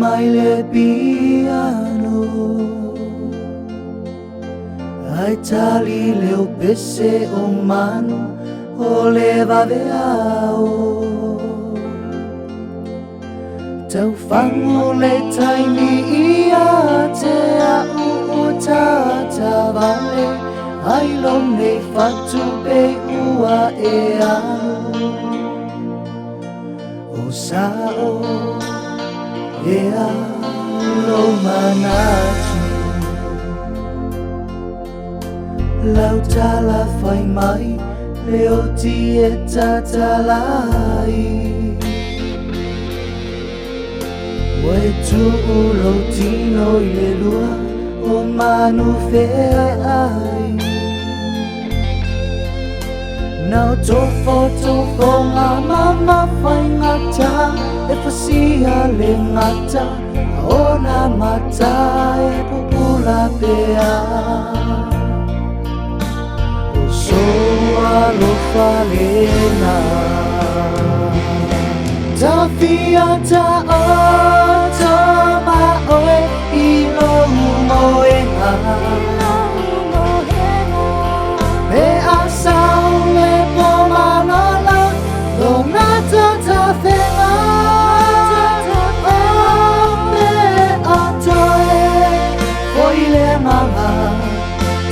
mai le piano ai tali leo pese o mano o le vaveao tau fango le taimi ia te au o tata vale ai lom nei fatu pe ua e anu o sao e alo manatu lau tala fai mai leo ti e tatalai Wai tu ulo tino i le lua o manu fea ai Nau tofo ngā mama whai ngata e whasia le ngata o nā mata e pupula pea O soa lo whalena Ta fia ta o to ma oe i lo moenga Me a sao le po malala lo ngata ta whenga O me a toe Hoi le mama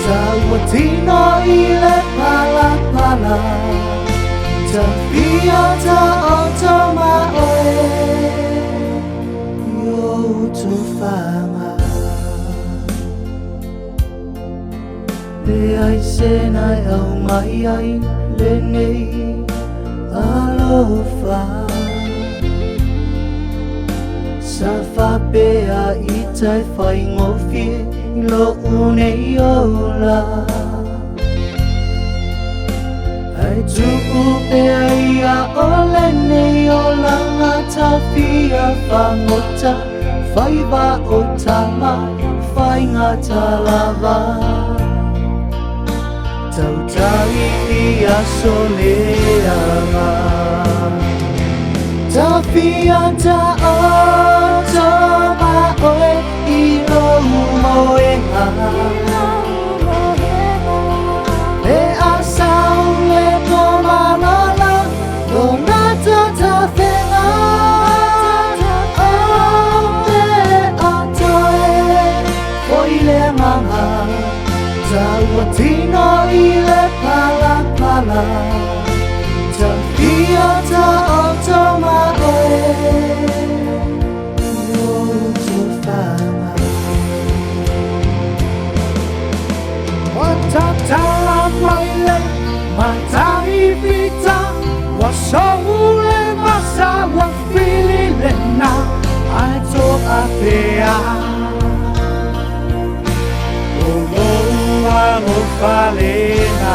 Ta ua tino i le pala pala Ta fia ta o to ma oe Yo to whanga Pe ai se nai au mai ai le nei alofa Sa wha pea i tai whai ngofie i lo unei ola Ai tuku pea ia o le nei ola ngata fia whangota Whai wa o tama whai ngata lava Tau tahi ia soleanga Ta fia ta o to ma oe i lo moenga Me a sao le po malala lo ngata ta whenga O me a toe Hoi le mama Ta ua tino i le pala pala Ta fia ta o to ma oe Yo to whanga Wa ta tala mai le ma tahi vita Wa soule masa wa fili le na Ai to a pea Amo falena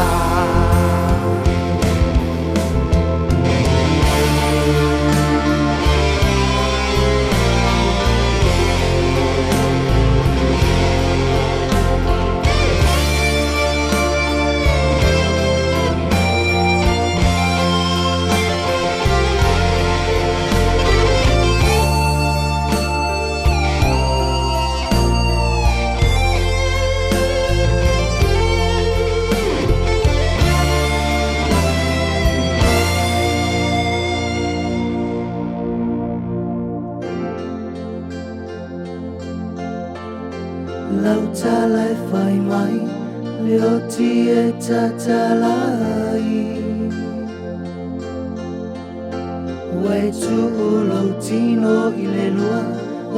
Lau talai whai mai leo ti e tatalai Wai tu ulo tino i le lua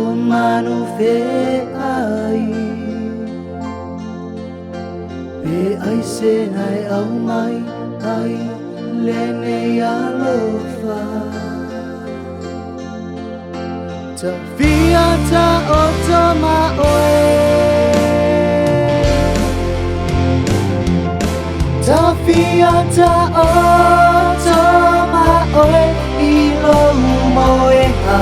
o manu fe ai Pe ai se nai au mai ai le nei alofa Ta fia ta o to ma oe Ta fia ta o to ma oe i lo moenga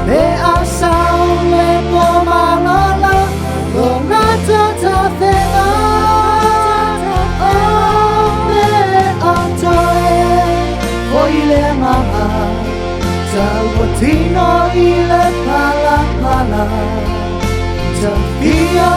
Me a sao le po malala lo ngata ta whenga O me a toe Hoi le mama Ta จะพี่เอา